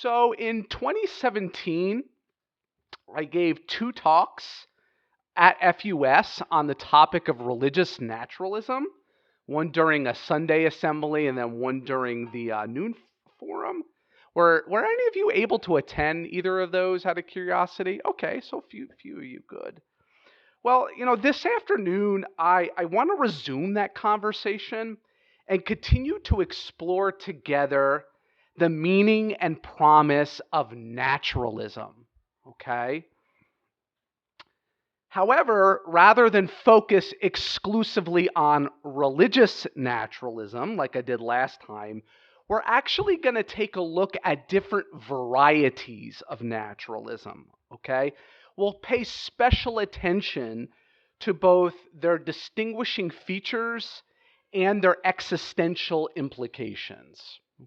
So in 2017, I gave 2 talks at FUS on the topic of religious naturalism, one during a Sunday assembly and then one during the noon forum. Were any of you able to attend either of those out of curiosity? Okay, so few of you, good. Well, this afternoon, I want to resume that conversation and continue to explore together the meaning and promise of naturalism, okay? However, rather than focus exclusively on religious naturalism, like I did last time, we're actually going to take a look at different varieties of naturalism, okay? We'll pay special attention to both their distinguishing features and their existential implications,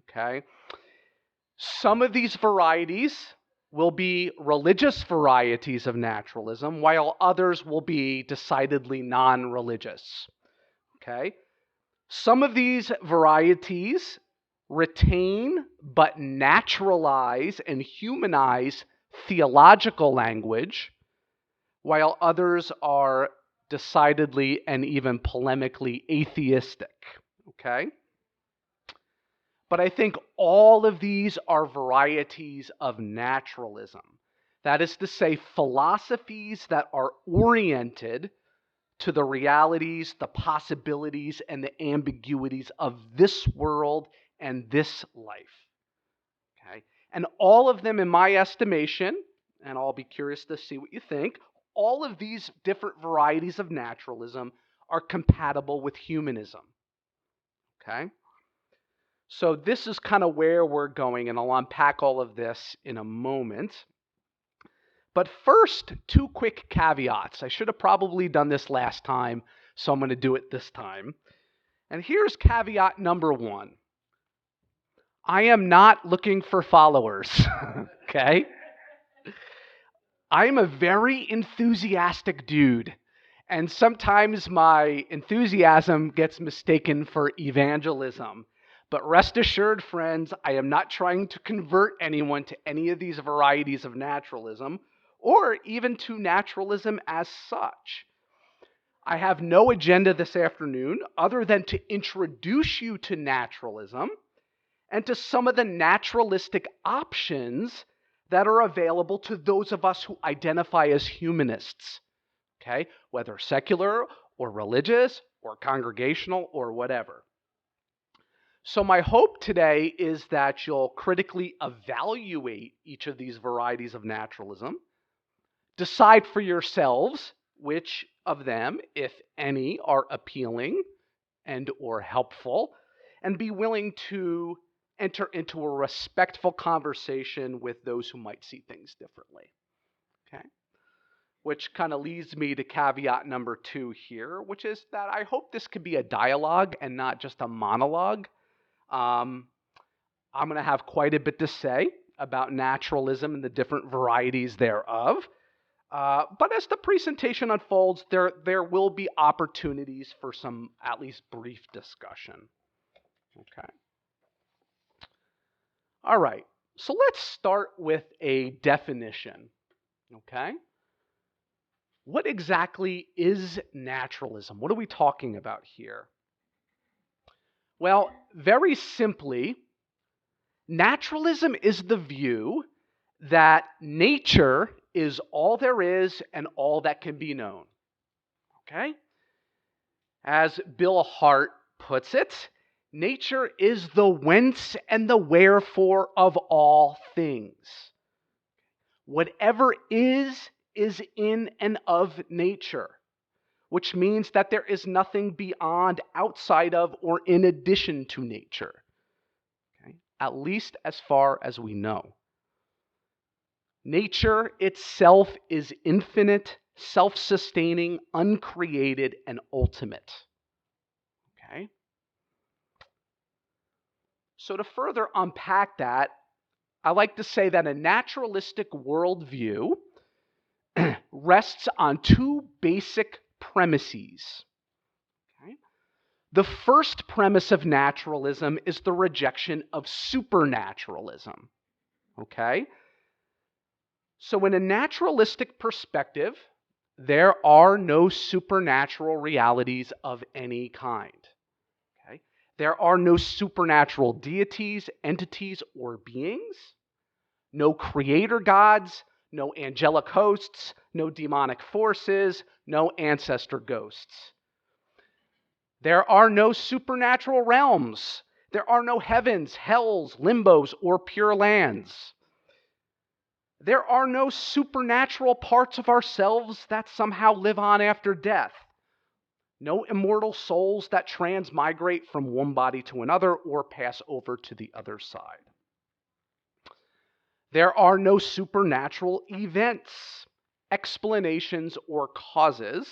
okay? Some of these varieties will be religious varieties of naturalism, while others will be decidedly non-religious, okay? Some of these varieties retain but naturalize and humanize theological language, while others are decidedly and even polemically atheistic, okay? But I think all of these are varieties of naturalism. That is to say, philosophies that are oriented to the realities, the possibilities, and the ambiguities of this world and this life. Okay? And all of them, in my estimation, and I'll be curious to see what you think, all of these different varieties of naturalism are compatible with humanism. Okay? So this is kind of where we're going, and I'll unpack all of this in a moment. But first, 2 quick caveats. I should have probably done this last time, so I'm going to do it this time. And here's caveat number 1. I am not looking for followers, okay? I'm a very enthusiastic dude, and sometimes my enthusiasm gets mistaken for evangelism. But rest assured, friends, I am not trying to convert anyone to any of these varieties of naturalism, or even to naturalism as such. I have no agenda this afternoon other than to introduce you to naturalism and to some of the naturalistic options that are available to those of us who identify as humanists, okay? Whether secular or religious or congregational or whatever. So my hope today is that you'll critically evaluate each of these varieties of naturalism, decide for yourselves which of them, if any, are appealing and or helpful, and be willing to enter into a respectful conversation with those who might see things differently. Okay? Which kind of leads me to caveat number 2 here, which is that I hope this could be a dialogue and not just a monologue. I'm going to have quite a bit to say about naturalism and the different varieties thereof. But as the presentation unfolds, there will be opportunities for some at least brief discussion. Okay. All right. So let's start with a definition. Okay. What exactly is naturalism? What are we talking about here? Well, very simply, naturalism is the view that nature is all there is and all that can be known. Okay? As Bill Hart puts it, nature is the whence and the wherefore of all things. Whatever is in and of nature, which means that there is nothing beyond, outside of, or in addition to nature. Okay? At least as far as we know. Nature itself is infinite, self-sustaining, uncreated, and ultimate. Okay? So to further unpack that, I like to say that a naturalistic worldview rests on 2 basic premises. Okay? The first premise of naturalism is the rejection of supernaturalism. okay? So in a naturalistic perspective, there are no supernatural realities of any kind. Okay? There are no supernatural deities, entities, or beings, no creator gods, no angelic hosts, no demonic forces, no ancestor ghosts. There are no supernatural realms. There are no heavens, hells, limbos, or pure lands. There are no supernatural parts of ourselves that somehow live on after death. No immortal souls that transmigrate from one body to another or pass over to the other side. There are no supernatural events, explanations, or causes.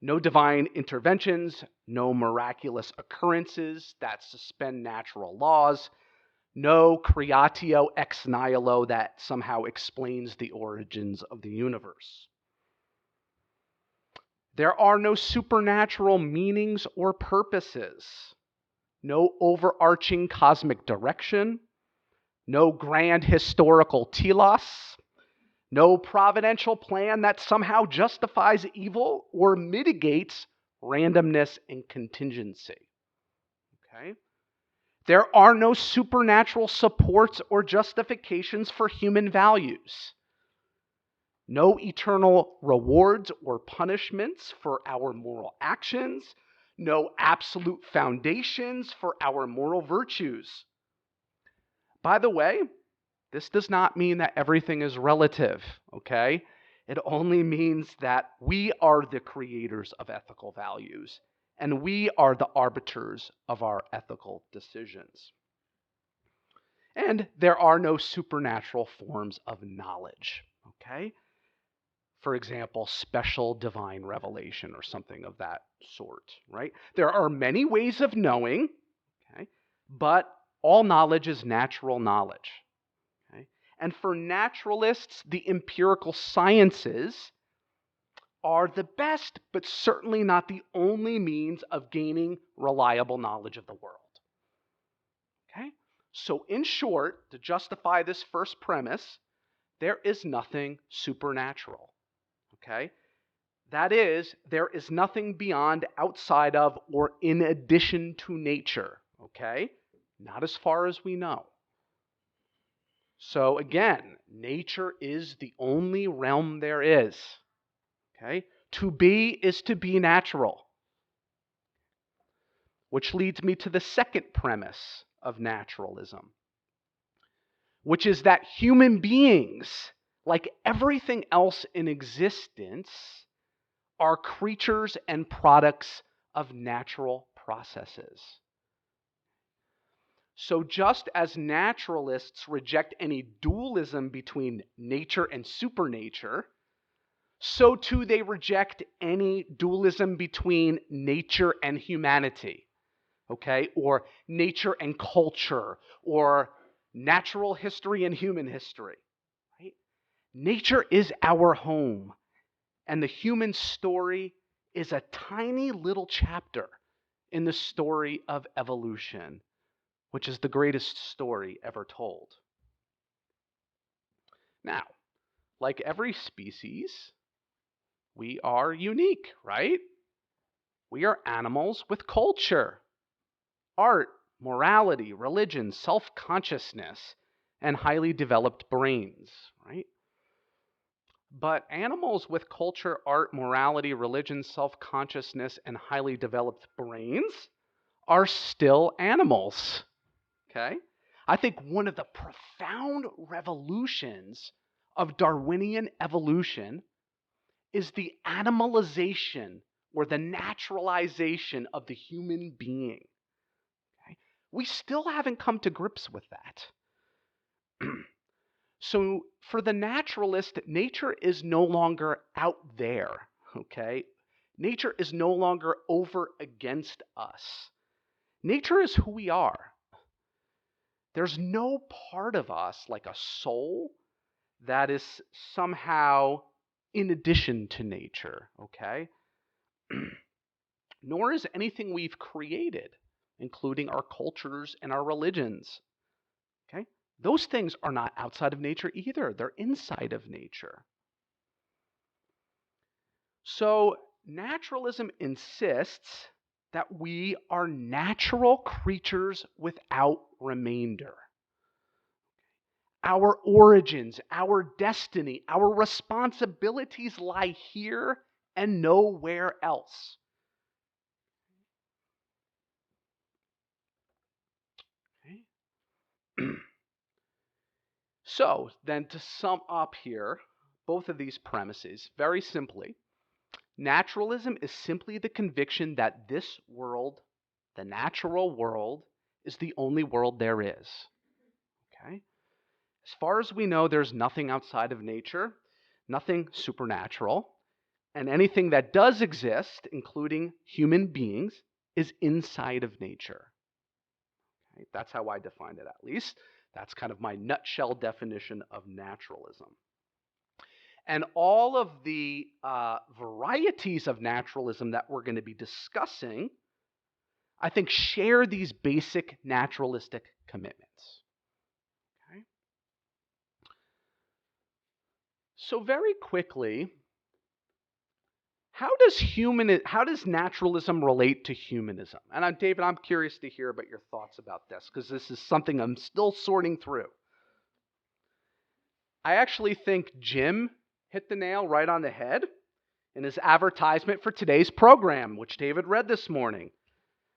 No divine interventions, no miraculous occurrences that suspend natural laws, no creatio ex nihilo that somehow explains the origins of the universe. There are no supernatural meanings or purposes, no overarching cosmic direction, no grand historical telos, no providential plan that somehow justifies evil or mitigates randomness and contingency. Okay? There are no supernatural supports or justifications for human values. No eternal rewards or punishments for our moral actions. No absolute foundations for our moral virtues. By the way, this does not mean that everything is relative, okay? It only means that we are the creators of ethical values, and we are the arbiters of our ethical decisions. And there are no supernatural forms of knowledge, okay? For example, special divine revelation or something of that sort, right? There are many ways of knowing, okay? But all knowledge is natural knowledge. Okay? And for naturalists, the empirical sciences are the best, but certainly not the only means of gaining reliable knowledge of the world. Okay? So in short, to justify this first premise, there is nothing supernatural. Okay? That is, there is nothing beyond, outside of, or in addition to nature. Okay? Not as far as we know. So again, nature is the only realm there is. Okay? To be is to be natural. Which leads me to the second premise of naturalism, which is that human beings, like everything else in existence, are creatures and products of natural processes. So just as naturalists reject any dualism between nature and supernature, so too they reject any dualism between nature and humanity, okay? Or nature and culture, or natural history and human history, right? Nature is our home, and the human story is a tiny little chapter in the story of evolution, which is the greatest story ever told. Now, like every species, we are unique, right? We are animals with culture, art, morality, religion, self-consciousness, and highly developed brains, right? But animals with culture, art, morality, religion, self-consciousness, and highly developed brains are still animals, okay? I think one of the profound revolutions of Darwinian evolution is the animalization or the naturalization of the human being. Okay? We still haven't come to grips with that. So for the naturalist, nature is no longer out there, okay? Nature is no longer over against us. Nature is who we are. There's no part of us, like a soul, that is somehow in addition to nature, okay? Nor is anything we've created, including our cultures and our religions, okay? Those things are not outside of nature either. They're inside of nature. So naturalism insists that we are natural creatures without remainder. Our origins, our destiny, our responsibilities lie here and nowhere else. Okay. So then, to sum up here, both of these premises, very simply, naturalism is simply the conviction that this world, the natural world, is the only world there is. Okay? As far as we know, there's nothing outside of nature, nothing supernatural, and anything that does exist, including human beings, is inside of nature. Okay? That's how I define it, at least. That's kind of my nutshell definition of naturalism. And all of the varieties of naturalism that we're going to be discussing, I think, share these basic naturalistic commitments. Okay? So very quickly, how does naturalism relate to humanism? And David, I'm curious to hear about your thoughts about this, because this is something I'm still sorting through. I actually think Jim hit the nail right on the head in his advertisement for today's program, which David read this morning.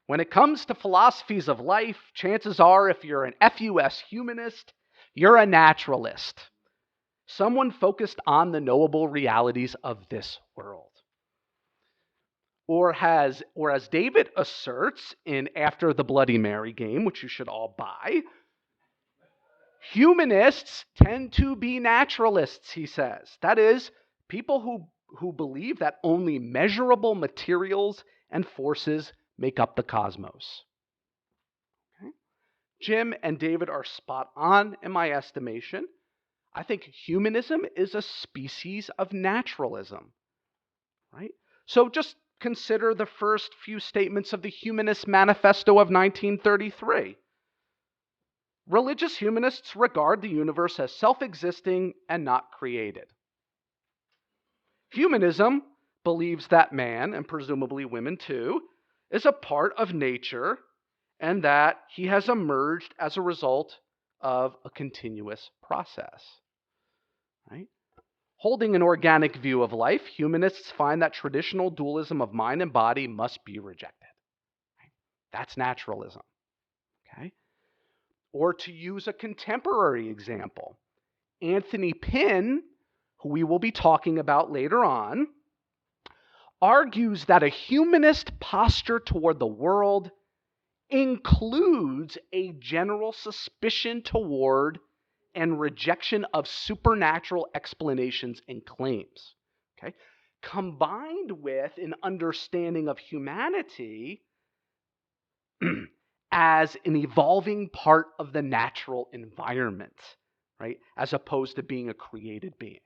When it comes to philosophies of life, chances are if you're an FUS humanist, you're a naturalist. Someone focused on the knowable realities of this world. Or as David asserts in After the Bloody Mary game, which you should all buy, humanists tend to be naturalists, he says. That is, people who believe that only measurable materials and forces make up the cosmos. Okay? Jim and David are spot on in my estimation. I think humanism is a species of naturalism, right? So just consider the first few statements of the Humanist Manifesto of 1933. Religious humanists regard the universe as self-existing and not created. Humanism believes that man, and presumably women too, is a part of nature and that he has emerged as a result of a continuous process. Right? Holding an organic view of life, humanists find that traditional dualism of mind and body must be rejected. Right? That's naturalism. Okay? Or to use a contemporary example, Anthony Pinn, who we will be talking about later on, argues that a humanist posture toward the world includes a general suspicion toward and rejection of supernatural explanations and claims. Okay? Combined with an understanding of humanity as an evolving part of the natural environment, right? As opposed to being a created being.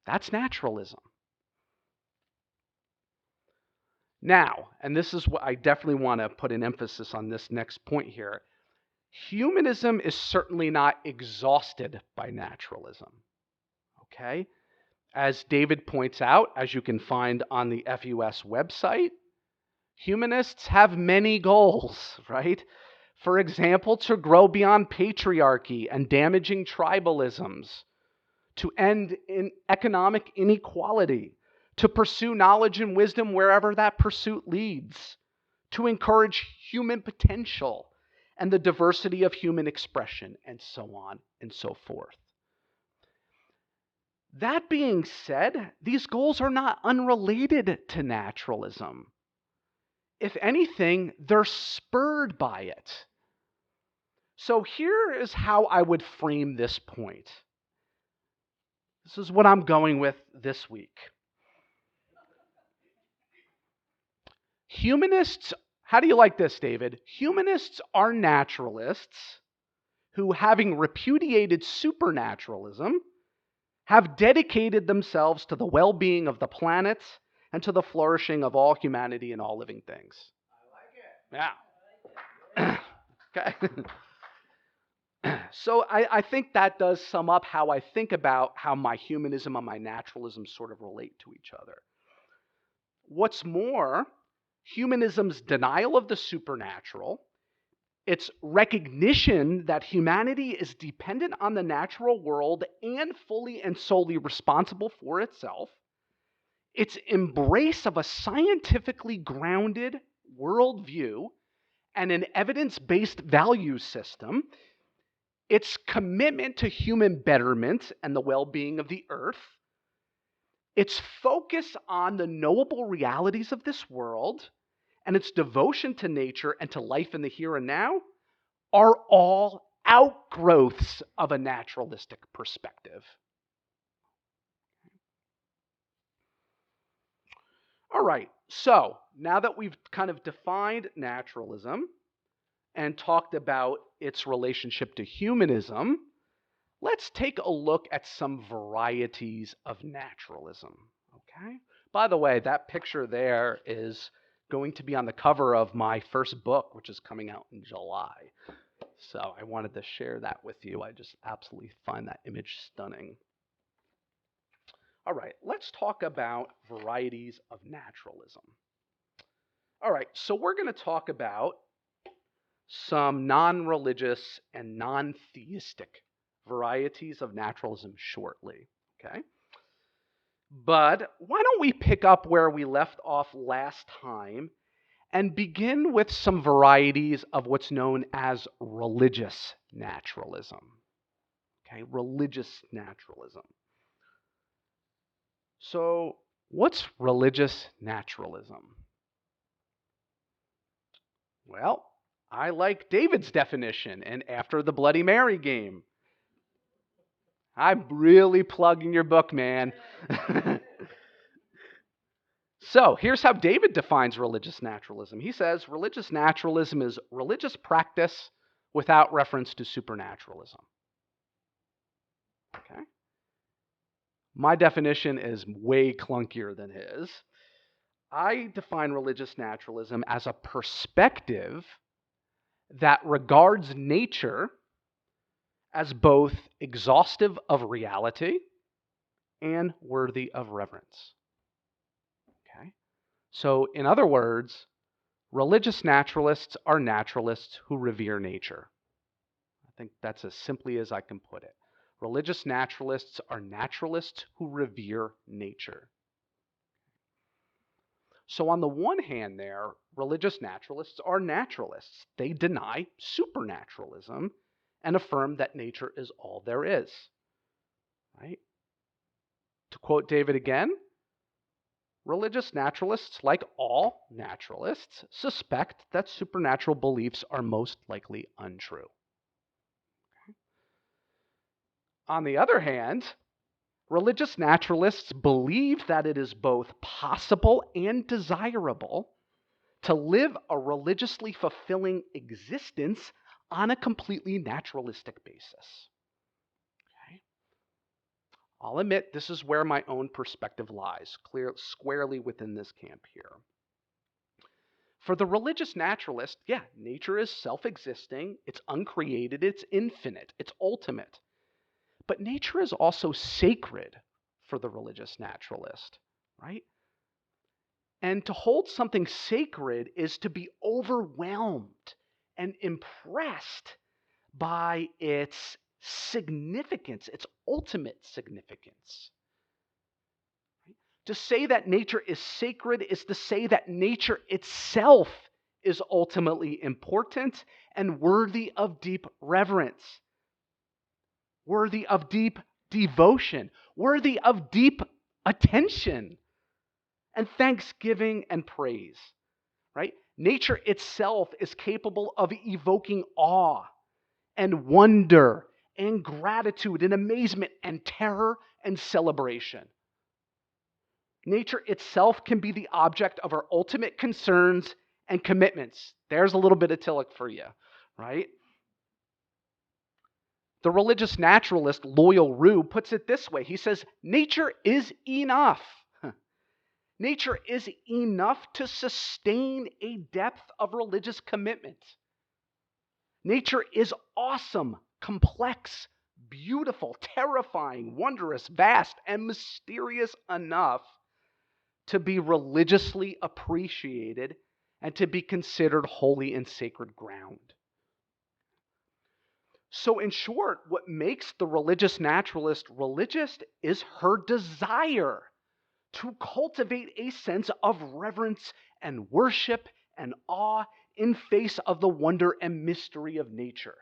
That's naturalism. Now, and this is what I definitely want to put an emphasis on this next point here. Humanism is certainly not exhausted by naturalism. Okay? As David points out, as you can find on the FUS website, humanists have many goals, right? For example, to grow beyond patriarchy and damaging tribalisms, to end in economic inequality, to pursue knowledge and wisdom wherever that pursuit leads, to encourage human potential and the diversity of human expression, and so on and so forth. That being said, these goals are not unrelated to naturalism. If anything, they're spurred by it. So here is how I would frame this point. This is what I'm going with this week. Humanists, how do you like this, David? Humanists are naturalists who, having repudiated supernaturalism, have dedicated themselves to the well-being of the planet and to the flourishing of all humanity and all living things. I like it. Yeah. Okay. So I think that does sum up how I think about how my humanism and my naturalism sort of relate to each other. What's more, humanism's denial of the supernatural, its recognition that humanity is dependent on the natural world and fully and solely responsible for itself, its embrace of a scientifically grounded worldview and an evidence-based value system, its commitment to human betterment and the well-being of the earth, its focus on the knowable realities of this world, and its devotion to nature and to life in the here and now are all outgrowths of a naturalistic perspective. All right, so now that we've kind of defined naturalism and talked about its relationship to humanism, let's take a look at some varieties of naturalism, okay? By the way, that picture there is going to be on the cover of my first book, which is coming out in July. So I wanted to share that with you. I just absolutely find that image stunning. All right, let's talk about varieties of naturalism. All right, so we're going to talk about some non-religious and non-theistic varieties of naturalism shortly, okay? But why don't we pick up where we left off last time and begin with some varieties of what's known as religious naturalism, okay? Religious naturalism. So, what's religious naturalism? Well, I like David's definition and after the Bloody Mary game. I'm really plugging your book, man. So, here's how David defines religious naturalism. He says religious naturalism is religious practice without reference to supernaturalism. Okay? My definition is way clunkier than his. I define religious naturalism as a perspective that regards nature as both exhaustive of reality and worthy of reverence. Okay? So, in other words, religious naturalists are naturalists who revere nature. I think that's as simply as I can put it. Religious naturalists are naturalists who revere nature. So on the one hand there, religious naturalists are naturalists. They deny supernaturalism and affirm that nature is all there is. Right? To quote David again, religious naturalists, like all naturalists, suspect that supernatural beliefs are most likely untrue. Okay. On the other hand, religious naturalists believe that it is both possible and desirable to live a religiously fulfilling existence on a completely naturalistic basis. Okay? I'll admit this is where my own perspective lies, squarely within this camp here. For the religious naturalist, yeah, nature is self-existing, it's uncreated, it's infinite, it's ultimate. But nature is also sacred for the religious naturalist, right? And to hold something sacred is to be overwhelmed and impressed by its significance, its ultimate significance. To say that nature is sacred is to say that nature itself is ultimately important and worthy of deep reverence, worthy of deep devotion, worthy of deep attention and thanksgiving and praise, right? Nature itself is capable of evoking awe and wonder and gratitude and amazement and terror and celebration. Nature itself can be the object of our ultimate concerns and commitments. There's a little bit of Tillich for you, right? The religious naturalist Loyal Rue puts it this way. He says, nature is enough. Nature is enough to sustain a depth of religious commitment. Nature is awesome, complex, beautiful, terrifying, wondrous, vast, and mysterious enough to be religiously appreciated and to be considered holy and sacred ground. So, in short, what makes the religious naturalist religious is her desire to cultivate a sense of reverence and worship and awe in face of the wonder and mystery of nature.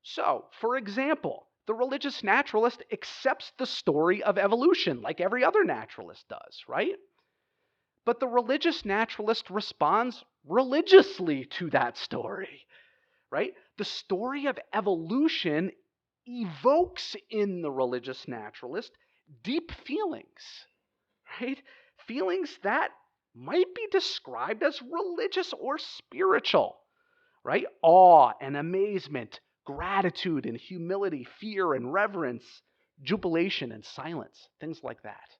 So, for example, the religious naturalist accepts the story of evolution like every other naturalist does, right? But the religious naturalist responds religiously to that story, right? The story of evolution evokes in the religious naturalist deep feelings, right? Feelings that might be described as religious or spiritual, right? Awe and amazement, gratitude and humility, fear and reverence, jubilation and silence, things like that.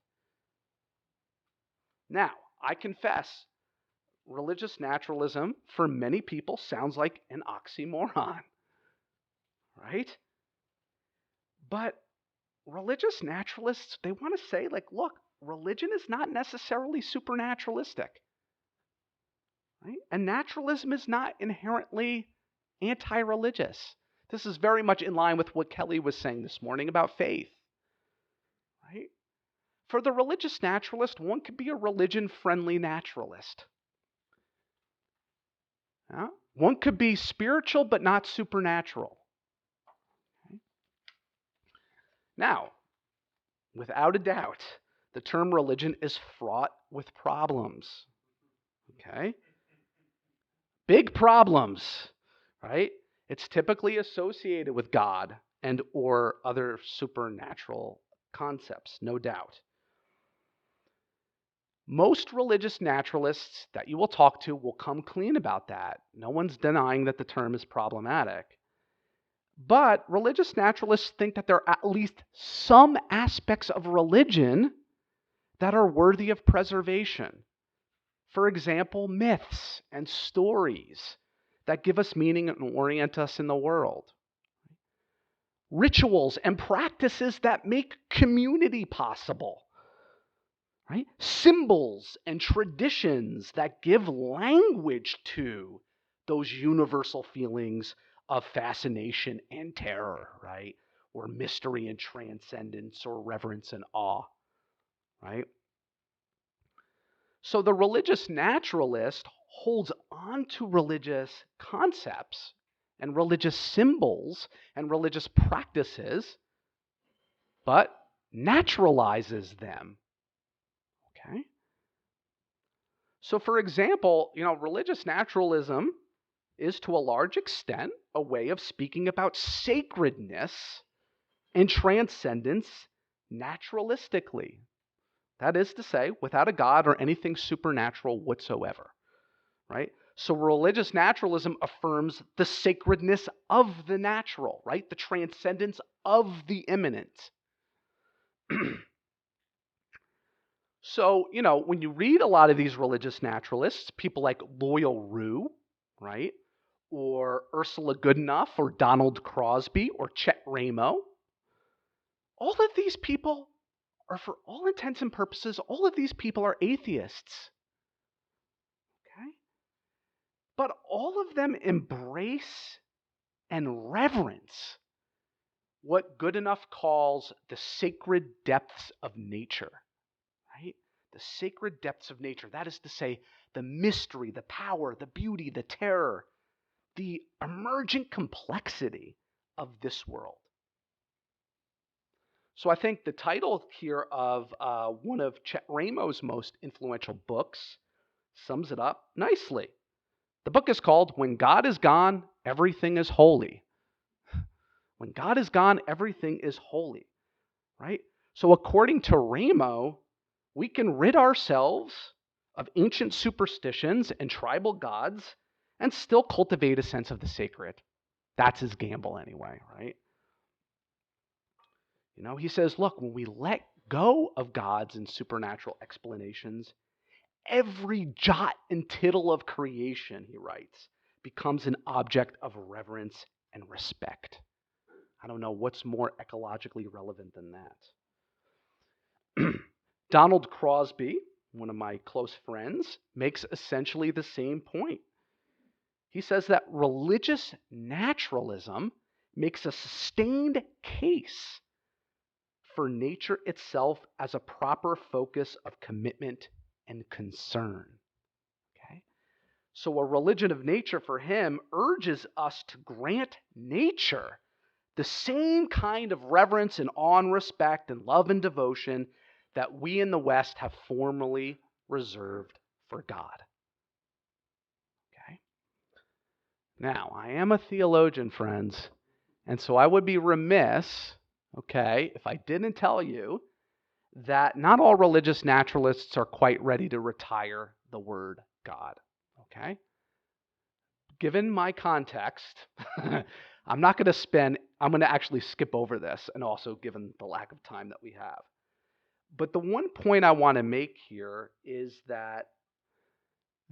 Now, I confess, religious naturalism for many people sounds like an oxymoron, right? But religious naturalists, they want to say, like, look, religion is not necessarily supernaturalistic, right? And naturalism is not inherently anti-religious. This is very much in line with what Kelly was saying this morning about faith, right? For the religious naturalist, one could be a religion-friendly naturalist. Yeah? One could be spiritual but not supernatural. Okay? Now, without a doubt, the term religion is fraught with problems. Okay? Big problems, right? It's typically associated with God and or other supernatural concepts, no doubt. Most religious naturalists that you will talk to will come clean about that. No one's denying that the term is problematic. But religious naturalists think that there are at least some aspects of religion that are worthy of preservation. For example, myths and stories that give us meaning and orient us in the world. Rituals and practices that make community possible. Right? Symbols and traditions that give language to those universal feelings of fascination and terror, right? Or mystery and transcendence or reverence and awe, right? So the religious naturalist holds on to religious concepts and religious symbols and religious practices, but naturalizes them, okay? So, for example, religious naturalism is to a large extent a way of speaking about sacredness and transcendence naturalistically. That is to say, without a God or anything supernatural whatsoever, right? So, religious naturalism affirms the sacredness of the natural, right? The transcendence of the immanent. So, when you read a lot of these religious naturalists, people like Loyal Rue, right? Or Ursula Goodenough, or Donald Crosby, or Chet Ramo, all of these people are, for all intents and purposes, all of these people are atheists. Okay? But all of them embrace and reverence what Goodenough calls the sacred depths of nature. Right? The sacred depths of nature. That is to say, the mystery, the power, the beauty, the terror, the emergent complexity of this world. So I think the title here of one of Chet Ramo's most influential books sums it up nicely. The book is called When God is Gone, Everything is Holy. When God is gone, everything is holy. Right? So according to Ramo, we can rid ourselves of ancient superstitions and tribal gods and still cultivate a sense of the sacred. That's his gamble anyway, right? He says, look, when we let go of gods and supernatural explanations, every jot and tittle of creation, he writes, becomes an object of reverence and respect. I don't know what's more ecologically relevant than that. Donald Crosby, one of my close friends, makes essentially the same point. He says that religious naturalism makes a sustained case for nature itself as a proper focus of commitment and concern. Okay? So a religion of nature for him urges us to grant nature the same kind of reverence and awe and respect and love and devotion that we in the West have formerly reserved for God. Okay? Now, I am a theologian, friends, and so I would be remiss, okay, if I didn't tell you that not all religious naturalists are quite ready to retire the word God. Okay? Given my context, I'm going to actually skip over this, and also given the lack of time that we have. But the one point I want to make here is that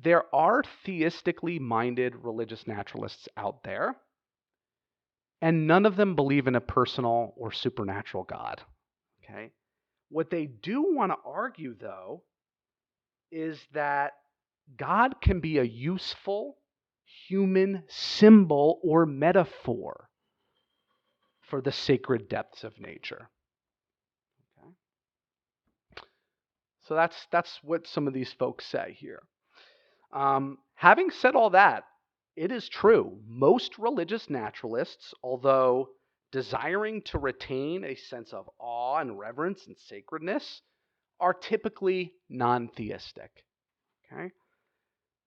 there are theistically minded religious naturalists out there, and none of them believe in a personal or supernatural God. Okay? What they do want to argue, though, is that God can be a useful human symbol or metaphor for the sacred depths of nature. Okay? So that's what some of these folks say here. Having said all that, it is true. Most religious naturalists, although desiring to retain a sense of awe and reverence and sacredness, are typically non-theistic. Okay?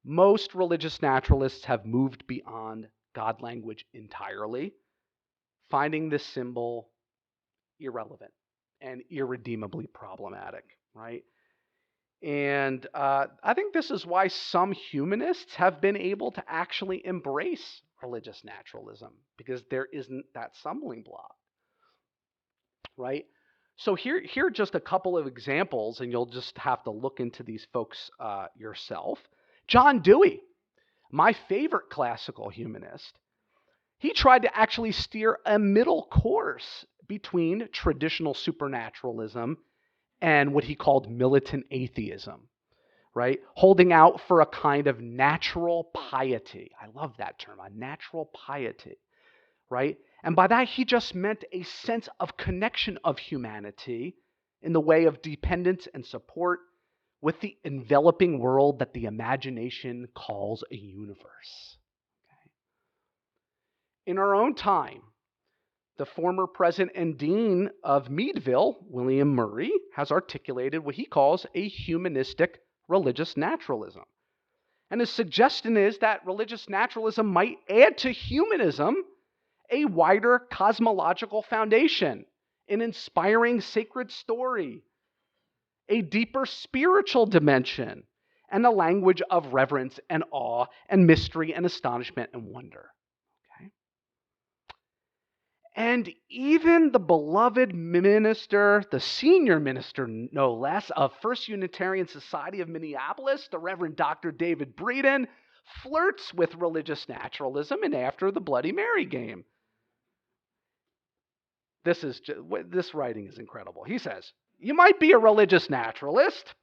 Most religious naturalists have moved beyond God language entirely, finding this symbol irrelevant and irredeemably problematic, right? And I think this is why some humanists have been able to actually embrace religious naturalism, because there isn't that stumbling block, right? So here are just a couple of examples, and you'll just have to look into these folks yourself. John Dewey, my favorite classical humanist, he tried to actually steer a middle course between traditional supernaturalism and what he called militant atheism, right? Holding out for a kind of natural piety. I love that term, a natural piety, right? And by that, he just meant a sense of connection of humanity in the way of dependence and support with the enveloping world that the imagination calls a universe. Okay? In our own time, the former president and dean of Meadville, William Murray, has articulated what he calls a humanistic religious naturalism. And his suggestion is that religious naturalism might add to humanism a wider cosmological foundation, an inspiring sacred story, a deeper spiritual dimension, and a language of reverence and awe and mystery and astonishment and wonder. Okay? And even the beloved minister, the senior minister, no less, of First Unitarian Society of Minneapolis, the Reverend Dr. David Breeden, flirts with religious naturalism and after the Bloody Mary game. This writing is incredible. He says, "You might be a religious naturalist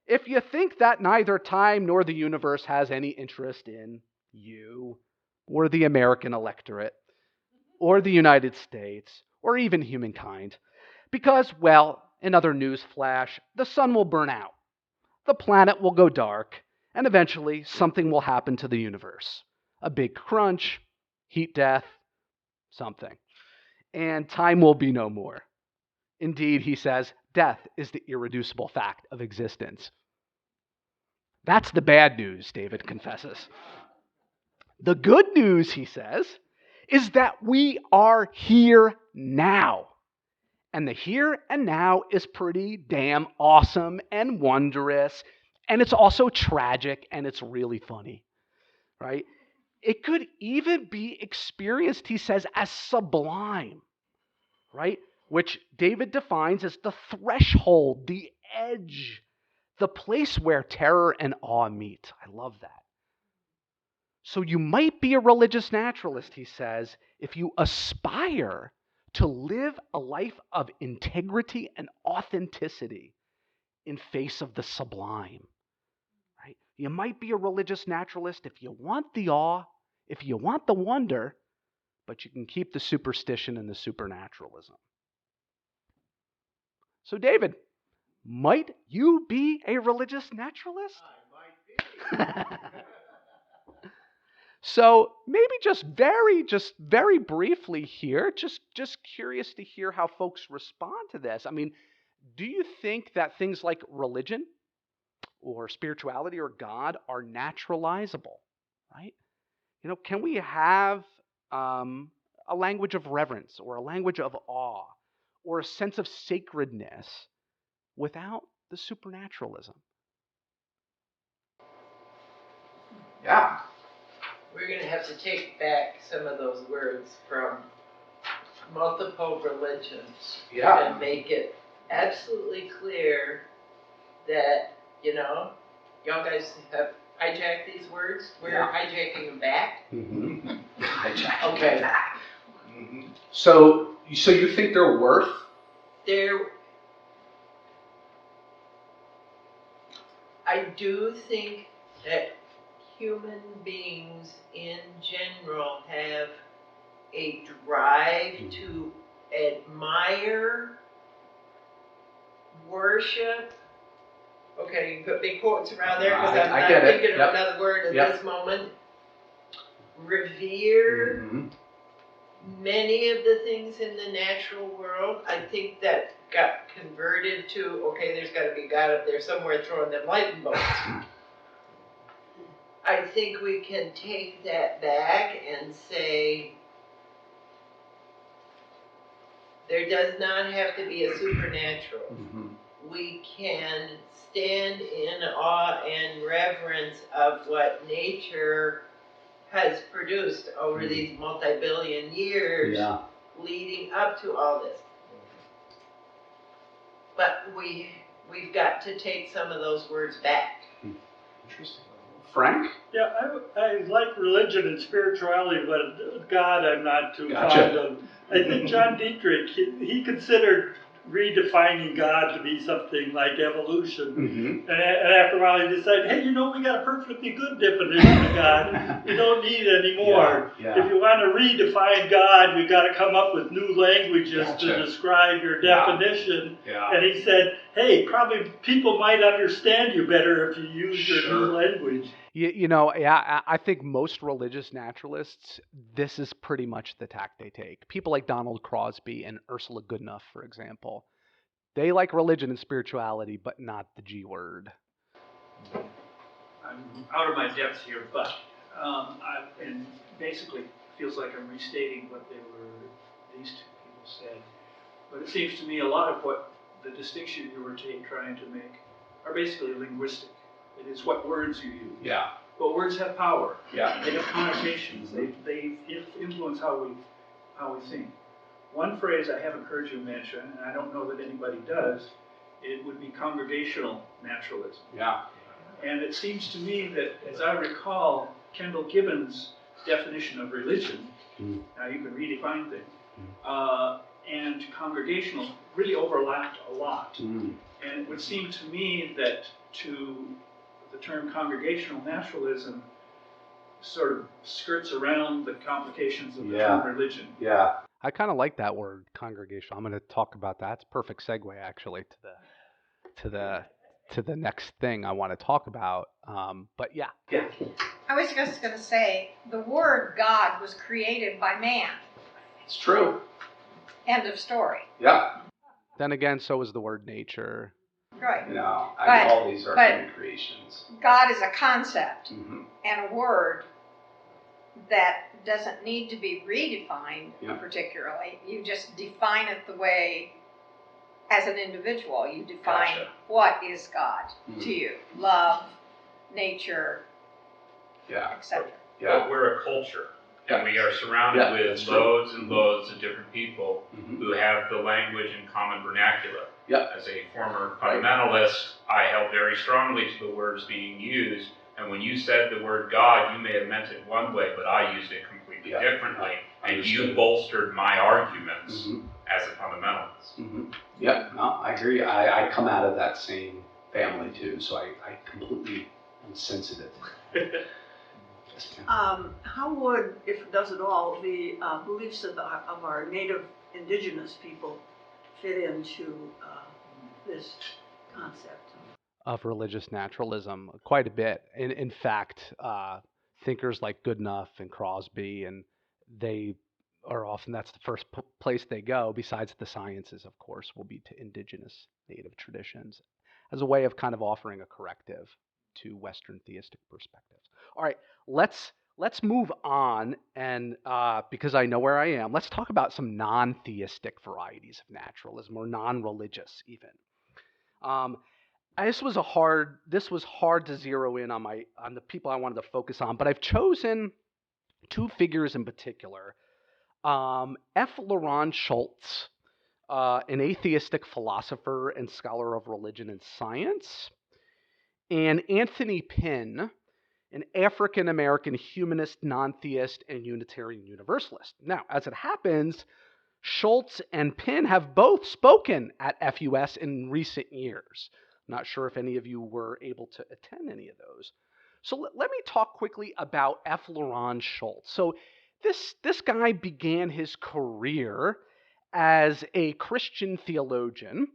if you think that neither time nor the universe has any interest in you or the American electorate or the United States or even humankind. Because, well, another news flash, the sun will burn out, the planet will go dark, and eventually something will happen to the universe. A big crunch, heat death, something. And time will be no more. Indeed," he says, "death is the irreducible fact of existence." That's the bad news, David confesses. The good news, he says, is that we are here now. And the here and now is pretty damn awesome and wondrous. And it's also tragic and it's really funny, right? It could even be experienced, he says, as sublime, right? Which David defines as the threshold, the edge, the place where terror and awe meet. I love that. So you might be a religious naturalist, he says, if you aspire to live a life of integrity and authenticity in face of the sublime. Right? You might be a religious naturalist if you want the awe, if you want the wonder, but you can keep the superstition and the supernaturalism. So, David, might you be a religious naturalist? I might be. So maybe just very briefly here, just curious to hear how folks respond to this. I mean, do you think that things like religion or spirituality or God are naturalizable, right? Can we have a language of reverence or a language of awe or a sense of sacredness without the supernaturalism? Yeah. We're going to have to take back some of those words from multiple religions and make it absolutely clear that, y'all guys have hijacked these words. We're hijacking them back. Mm-hmm. Okay. Back. Mm-hmm. So you think they're worth? I do think that human beings in general have a drive to admire, worship. Okay, you can put big quotes around there because I'm thinking of another word at this moment. Revere many of the things in the natural world. I think that got converted to, okay, there's got to be God up there somewhere throwing them lightning bolts. I think we can take that back and say, there does not have to be a supernatural. Mm-hmm. We can stand in awe and reverence of what nature has produced over these multi-billion years leading up to all this. But we've got to take some of those words back. Interesting. Frank? Yeah, I like religion and spirituality, but God I'm not too fond of. I think John Dietrich, he considered redefining God to be something like evolution. And after a while he decided, hey, we got a perfectly good definition of God. We don't need it anymore. If you want to redefine God, you've got to come up with new languages to describe your definition. And he said, hey, probably people might understand you better if you use your new language. I think most religious naturalists, this is pretty much the tack they take. People like Donald Crosby and Ursula Goodenough, for example, they like religion and spirituality, but not the G word. I'm out of my depth here, but and basically feels like I'm restating what these two people said. But it seems to me a lot of what the distinction you were trying to make are basically linguistic. It is what words you use. Yeah. But words have power. Yeah. They have connotations. They influence how we think. One phrase I haven't heard you mention, and I don't know that anybody does, it would be congregational naturalism. Yeah. And it seems to me that, as I recall, Kendall Gibbons' definition of religion, now you can redefine things, and congregational really overlapped a lot. And it would seem to me that the term congregational naturalism sort of skirts around the complications of the term religion. Yeah. I kind of like that word, congregational. I'm going to talk about that. It's a perfect segue, actually, to the next thing I want to talk about. But yeah. I was just going to say, the word God was created by man. It's true. End of story. Yeah. Then again, so is the word nature. Right. All these are human creations. God is a concept and a word that doesn't need to be redefined particularly. You just define it the way, as an individual, you define what is God to you. Love, nature, etc. But we're a culture. And we are surrounded with loads and loads of different people who have the language in common vernacular. As a former fundamentalist, I held very strongly to the words being used And when you said the word God, you may have meant it one way, but I used it completely differently. And you bolstered my arguments as a fundamentalist. Yeah, no, I agree. I come out of that same family too, so I completely am sensitive. How would, if it does at all, the beliefs of our native indigenous people fit into this concept? Of religious naturalism, quite a bit. In fact, thinkers like Goodenough and Crosby, and they are often, that's the first place they go, besides the sciences, of course, will be to indigenous native traditions as a way of kind of offering a corrective to Western theistic perspectives. All right, let's move on, and because I know where I am, let's talk about some non-theistic varieties of naturalism, or non-religious even. This was hard to zero in on the people I wanted to focus on, but I've chosen two figures in particular. F. Laurent Schultz, an atheistic philosopher and scholar of religion and science, and Anthony Pinn, an African-American humanist, non-theist, and Unitarian Universalist. Now, as it happens, Schultz and Pinn have both spoken at FUS in recent years. Not sure if any of you were able to attend any of those. So let me talk quickly about F. Laurent Schultz. So this guy began his career as a Christian theologian.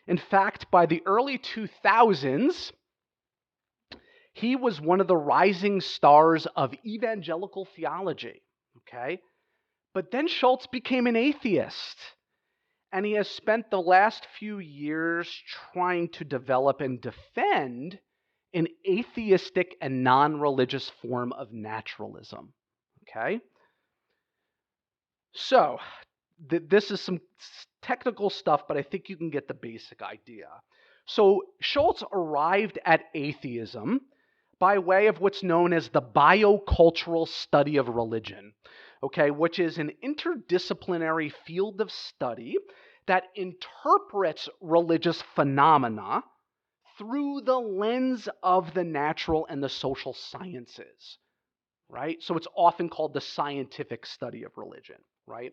In fact, by the early 2000s, he was one of the rising stars of evangelical theology. Okay? But then Schultz became an atheist. And he has spent the last few years trying to develop and defend an atheistic and non-religious form of naturalism. Okay? So, this is some technical stuff, but I think you can get the basic idea. So, Schultz arrived at atheism by way of what's known as the biocultural study of religion, okay, which is an interdisciplinary field of study that interprets religious phenomena through the lens of the natural and the social sciences, right? So it's often called the scientific study of religion, right?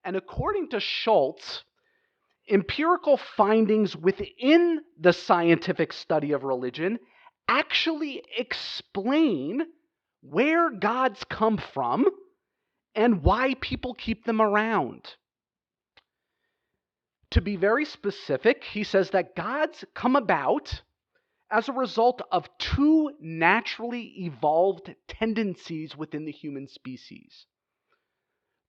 And according to Schultz, empirical findings within the scientific study of religion actually explain where gods come from and why people keep them around. To be very specific, he says that gods come about as a result of two naturally evolved tendencies within the human species.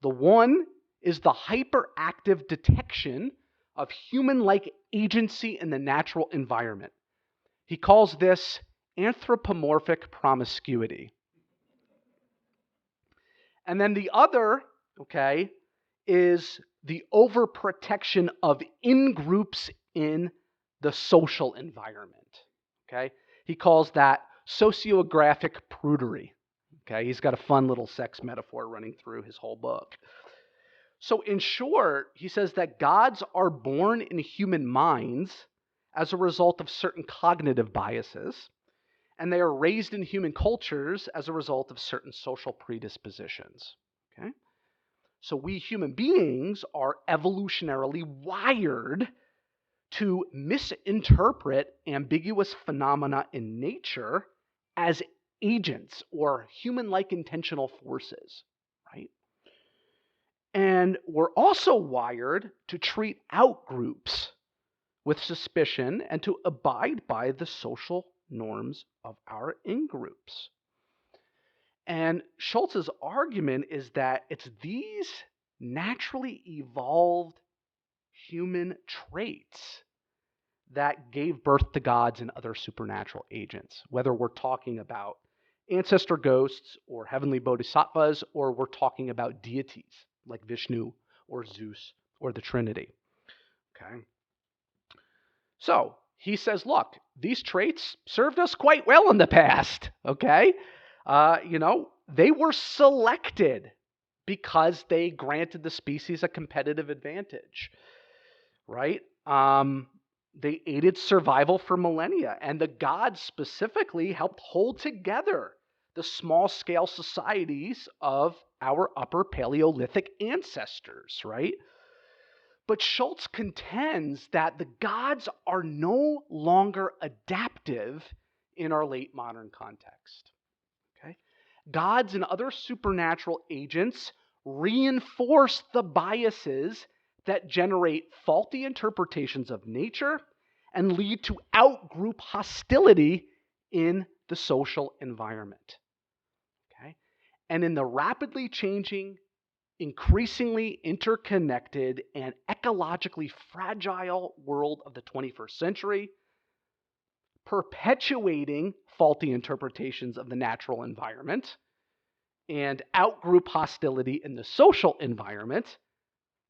The one is the hyperactive detection of human-like agency in the natural environment. He calls this anthropomorphic promiscuity. And then the other, okay, is the overprotection of in-groups in the social environment. Okay? He calls that sociographic prudery. Okay? He's got a fun little sex metaphor running through his whole book. So in short, he says that gods are born in human minds as a result of certain cognitive biases, and they are raised in human cultures as a result of certain social predispositions. Okay? So we human beings are evolutionarily wired to misinterpret ambiguous phenomena in nature as agents or human-like intentional forces, right? And we're also wired to treat outgroups with suspicion and to abide by the social norms of our in-groups. And Schultz's argument is that it's these naturally evolved human traits that gave birth to gods and other supernatural agents, whether we're talking about ancestor ghosts or heavenly bodhisattvas, or we're talking about deities like Vishnu or Zeus or the Trinity. Okay? So he says, look, these traits served us quite well in the past. Okay? They were selected because they granted the species a competitive advantage, right? They aided survival for millennia, and the gods specifically helped hold together the small-scale societies of our upper Paleolithic ancestors, right? But Schultz contends that the gods are no longer adaptive in our late modern context. Okay? Gods and other supernatural agents reinforce the biases that generate faulty interpretations of nature and lead to out-group hostility in the social environment. Okay? And in the rapidly changing, increasingly interconnected, and ecologically fragile world of the 21st century, perpetuating faulty interpretations of the natural environment and out-group hostility in the social environment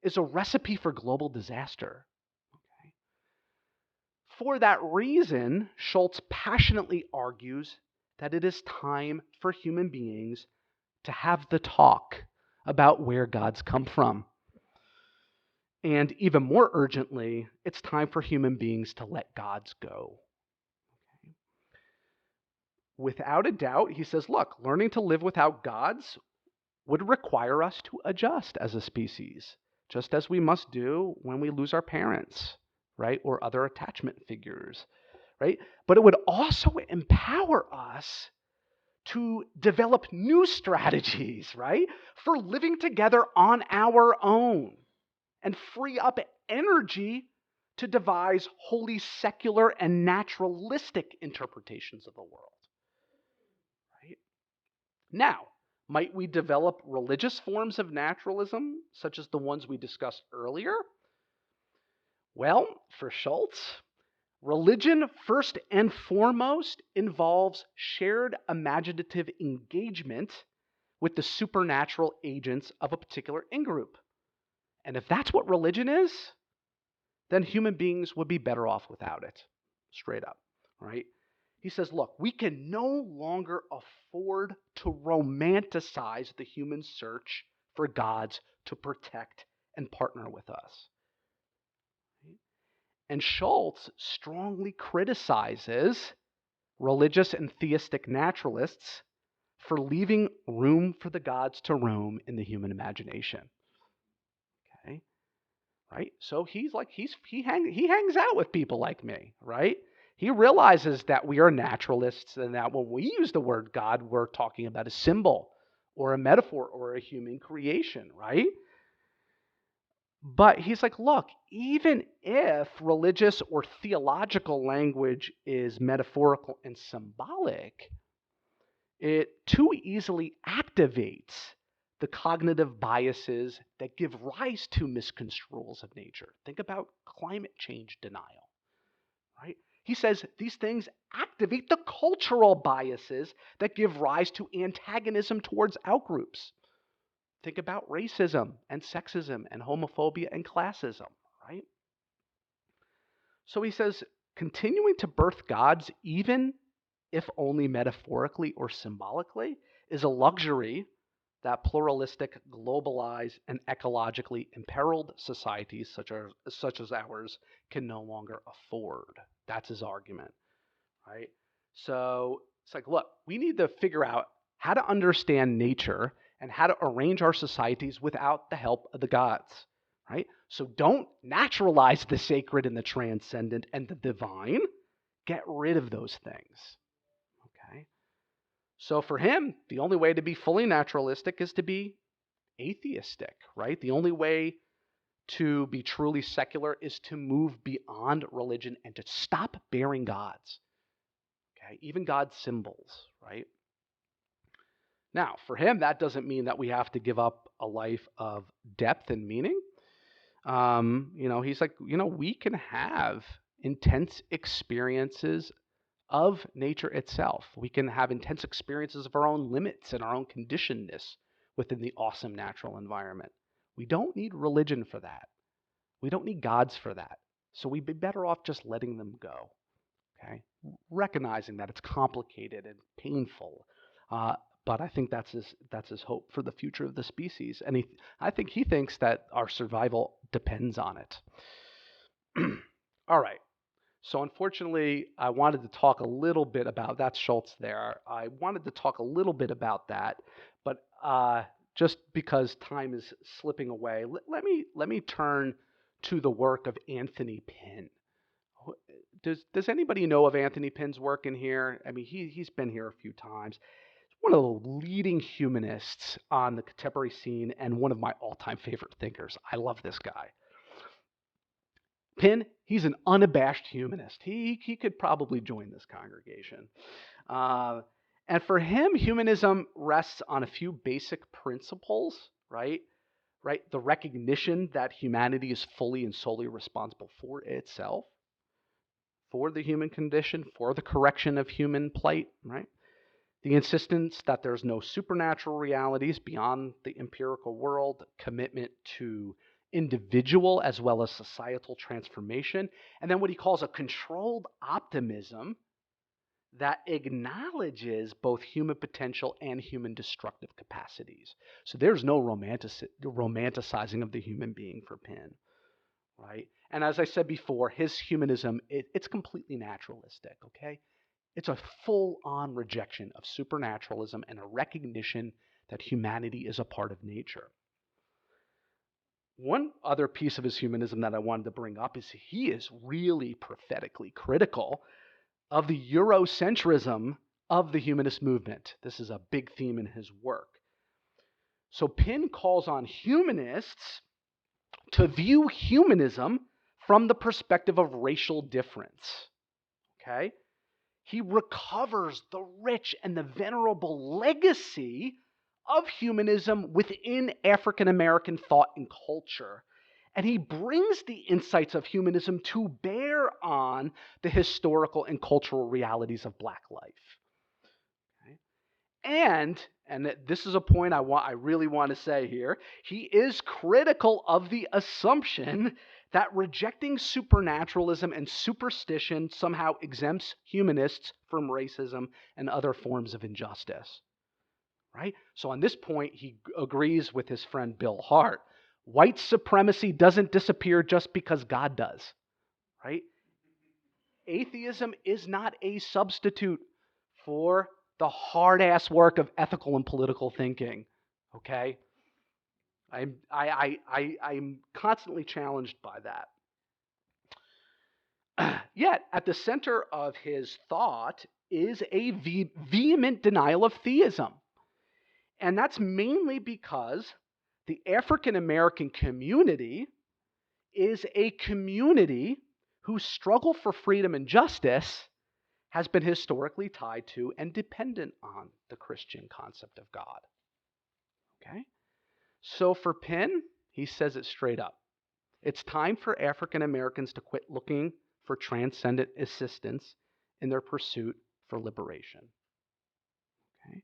is a recipe for global disaster. Okay? For that reason, Schultz passionately argues that it is time for human beings to have the talk about where gods come from. And even more urgently, it's time for human beings to let gods go. Okay? Without a doubt, he says, look, learning to live without gods would require us to adjust as a species, just as we must do when we lose our parents, right, or other attachment figures, right? But it would also empower us to develop new strategies, right, for living together on our own and free up energy to devise wholly secular and naturalistic interpretations of the world, right? Now, might we develop religious forms of naturalism, such as the ones we discussed earlier? Well, for Schultz, religion, first and foremost, involves shared imaginative engagement with the supernatural agents of a particular in-group. And if that's what religion is, then human beings would be better off without it, straight up, right? He says, look, we can no longer afford to romanticize the human search for gods to protect and partner with us. And Schultz strongly criticizes religious and theistic naturalists for leaving room for the gods to roam in the human imagination. Okay, right? So he hangs out with people like me, right? He realizes that we are naturalists and that when we use the word God, we're talking about a symbol or a metaphor or a human creation, right? But he's like, look, even if religious or theological language is metaphorical and symbolic, it too easily activates the cognitive biases that give rise to misconstruals of nature. Think about climate change denial, right? He says these things activate the cultural biases that give rise to antagonism towards outgroups. Think about racism and sexism and homophobia and classism, right? So he says continuing to birth gods, even if only metaphorically or symbolically, is a luxury that pluralistic, globalized, and ecologically imperiled societies such as ours can no longer afford. That's his argument, right? So it's like, look, we need to figure out how to understand nature and how to arrange our societies without the help of the gods, right? So don't naturalize the sacred and the transcendent and the divine. Get rid of those things, okay? So for him, the only way to be fully naturalistic is to be atheistic, right? The only way to be truly secular is to move beyond religion and to stop bearing gods, okay? Even God's symbols, right? Now, for him, that doesn't mean that we have to give up a life of depth and meaning. He's like, we can have intense experiences of nature itself. We can have intense experiences of our own limits and our own conditionedness within the awesome natural environment. We don't need religion for that. We don't need gods for that. So we'd be better off just letting them go, okay? Recognizing that it's complicated and painful. But I think that's his hope for the future of the species. And I think he thinks that our survival depends on it. All right. So unfortunately, I wanted to talk a little bit about that's Schultz there. I wanted to talk a little bit about that, but just because time is slipping away, let me turn to the work of Anthony Pinn. Does anybody know of Anthony Pinn's work in here? I mean, he's been here a few times. He's one of the leading humanists on the contemporary scene and one of my all-time favorite thinkers. I love this guy. Pinn, he's an unabashed humanist. He could probably join this congregation. And for him, humanism rests on a few basic principles, right? The recognition that humanity is fully and solely responsible for itself, for the human condition, for the correction of human plight, right? The insistence that there's no supernatural realities beyond the empirical world, commitment to individual as well as societal transformation, and then what he calls a controlled optimism that acknowledges both human potential and human destructive capacities. So there's no romanticizing of the human being for Pinn, right? And as I said before, his humanism, it's completely naturalistic, okay? It's a full-on rejection of supernaturalism and a recognition that humanity is a part of nature. One other piece of his humanism that I wanted to bring up is he is really prophetically critical of the Eurocentrism of the humanist movement. This is a big theme in his work. So Pinn calls on humanists to view humanism from the perspective of racial difference. Okay? He recovers the rich and the venerable legacy of humanism within African American thought and culture. And he brings the insights of humanism to bear on the historical and cultural realities of Black life. Okay? And this is a point I really want to say here, he is critical of the assumption that rejecting supernaturalism and superstition somehow exempts humanists from racism and other forms of injustice. Right? So on this point, he agrees with his friend Bill Hart. White supremacy doesn't disappear just because God does. Right? Atheism is not a substitute for the hard-ass work of ethical and political thinking. Okay? I'm constantly challenged by that. Yet, at the center of his thought is a vehement denial of theism. And that's mainly because the African American community is a community whose struggle for freedom and justice has been historically tied to and dependent on the Christian concept of God. Okay? So for Pinn, he says it straight up. It's time for African Americans to quit looking for transcendent assistance in their pursuit for liberation. Okay?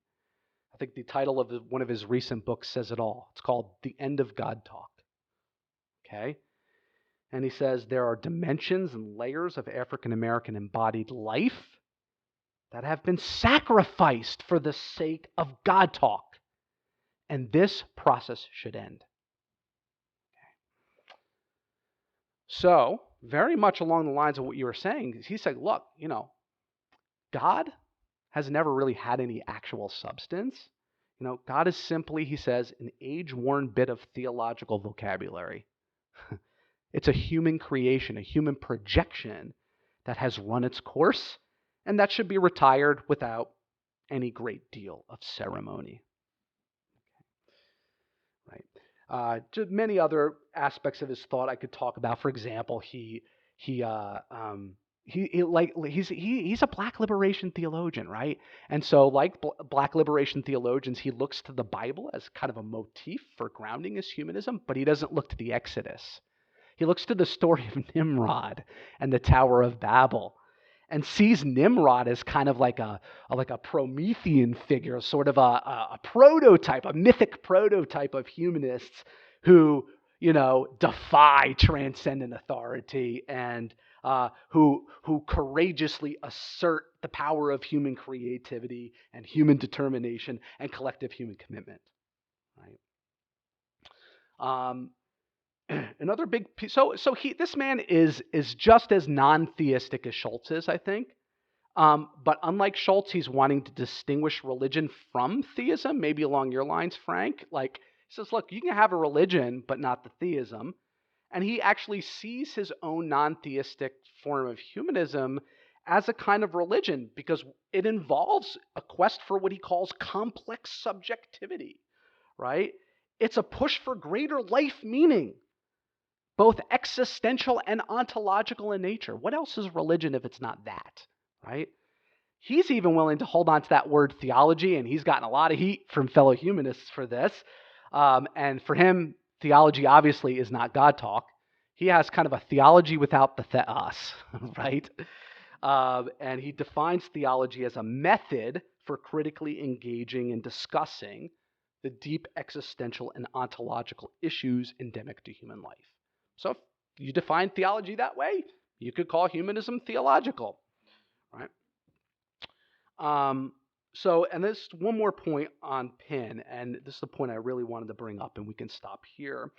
I think the title of one of his recent books says it all. It's called The End of God Talk. Okay? And he says there are dimensions and layers of African American embodied life that have been sacrificed for the sake of God talk. And this process should end. Okay. So, very much along the lines of what you were saying, he said, look, God has never really had any actual substance. God is simply, he says, an age-worn bit of theological vocabulary. It's a human creation, a human projection that has run its course, and that should be retired without any great deal of ceremony. Right. Many other aspects of his thought I could talk about. For example, he's a Black liberation theologian, right? And so, like Black liberation theologians, he looks to the Bible as kind of a motif for grounding his humanism, but he doesn't look to the Exodus. He looks to the story of Nimrod and the Tower of Babel, and sees Nimrod as kind of like a Promethean figure, sort of a prototype, a mythic prototype of humanists who, defy transcendent authority and who courageously assert the power of human creativity and human determination and collective human commitment. Right? Another big piece. So this man is just as non-theistic as Schultz is, I think. But unlike Schultz, he's wanting to distinguish religion from theism, maybe along your lines, Frank. Like, he says, look, you can have a religion, but not the theism. And he actually sees his own non-theistic form of humanism as a kind of religion because it involves a quest for what he calls complex subjectivity, right? It's a push for greater life meaning, both existential and ontological in nature. What else is religion if it's not that, right? He's even willing to hold on to that word theology, and he's gotten a lot of heat from fellow humanists for this. And for him, theology obviously is not God talk. He has kind of a theology without the theos, right? And he defines theology as a method for critically engaging and discussing the deep existential and ontological issues endemic to human life. So if you define theology that way, you could call humanism theological, right? And there's one more point on Pinn, and this is the point I really wanted to bring up, and we can stop here.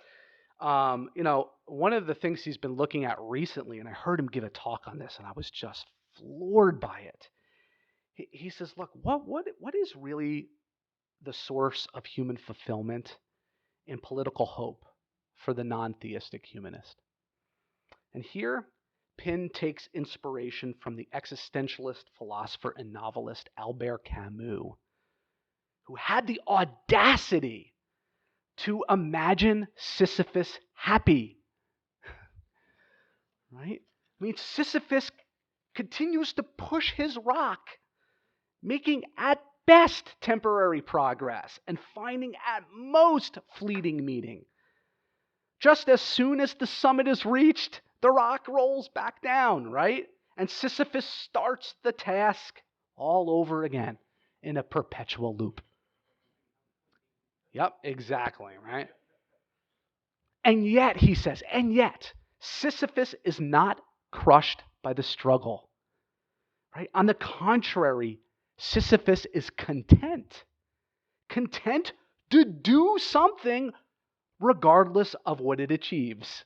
One of the things he's been looking at recently, and I heard him give a talk on this, and I was just floored by it. He says, look, what is really the source of human fulfillment and political hope for the non-theistic humanist? And here, Pinn takes inspiration from the existentialist philosopher and novelist Albert Camus, who had the audacity to imagine Sisyphus happy. Right? I mean, Sisyphus continues to push his rock, making at best temporary progress and finding at most fleeting meaning. Just as soon as the summit is reached, the rock rolls back down, right? And Sisyphus starts the task all over again in a perpetual loop. Yep, exactly, right? And yet, he says, Sisyphus is not crushed by the struggle, right? On the contrary, Sisyphus is content to do something regardless of what it achieves,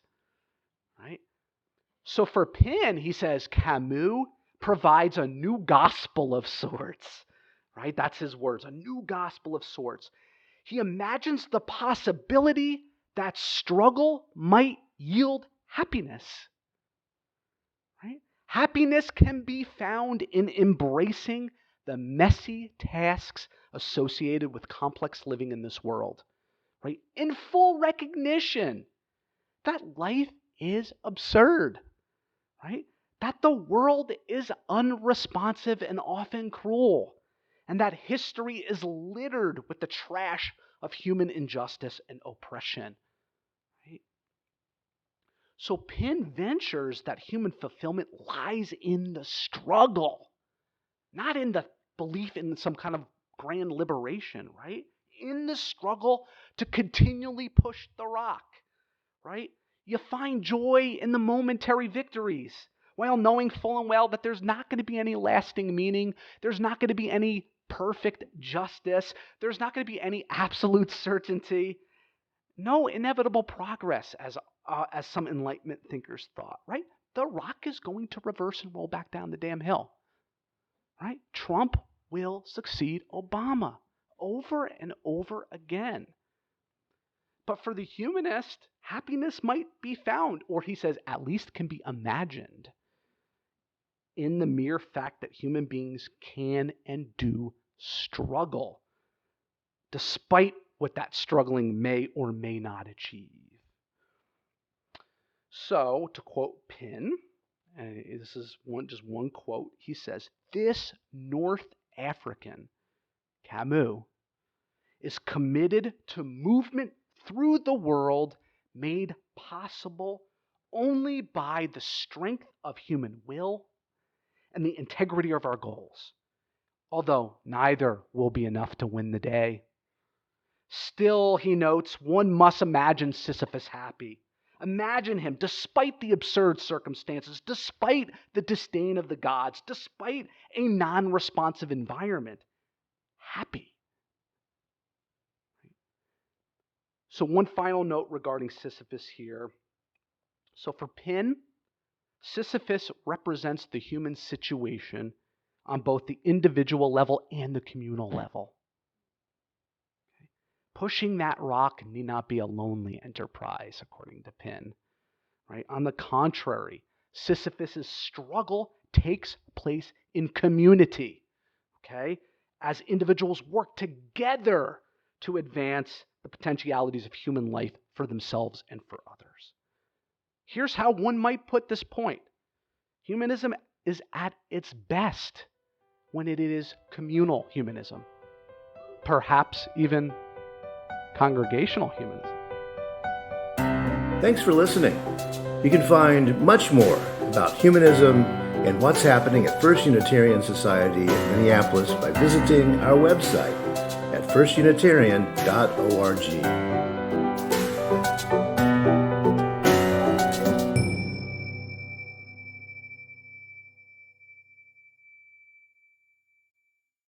right? So for Pinn, he says Camus provides a new gospel of sorts, right? That's his words, a new gospel of sorts. He imagines the possibility that struggle might yield happiness, right? Happiness can be found in embracing the messy tasks associated with complex living in this world, right? In full recognition that life is absurd, right? That the world is unresponsive and often cruel, and that history is littered with the trash of human injustice and oppression, right? So Pinn ventures that human fulfillment lies in the struggle, not in the belief in some kind of grand liberation, right? In the struggle to continually push the rock, right? You find joy in the momentary victories, while knowing full and well that there's not going to be any lasting meaning, there's not going to be any perfect justice, there's not going to be any absolute certainty, no inevitable progress, as some Enlightenment thinkers thought, right? The rock is going to reverse and roll back down the damn hill, right? Trump will succeed Obama over and over again. But for the humanist, happiness might be found, or he says at least can be imagined, in the mere fact that human beings can and do struggle, despite what that struggling may or may not achieve. So, to quote Pinn, and this is just one quote, he says, "This North African, Camus, is committed to movement through the world made possible only by the strength of human will and the integrity of our goals, although neither will be enough to win the day. Still," he notes, "one must imagine Sisyphus happy. Imagine him, despite the absurd circumstances, despite the disdain of the gods, despite a non-responsive environment, happy." So one final note regarding Sisyphus here. So for Pinn, Sisyphus represents the human situation on both the individual level and the communal level. Okay. Pushing that rock need not be a lonely enterprise, according to Pinn. Right? On the contrary, Sisyphus' struggle takes place in community, okay? As individuals work together to advance the potentialities of human life for themselves and for others. Here's how one might put this point. Humanism is at its best when it is communal humanism, perhaps even congregational humanism. Thanks for listening. You can find much more about humanism and what's happening at First Unitarian Society in Minneapolis by visiting our website at firstunitarian.org.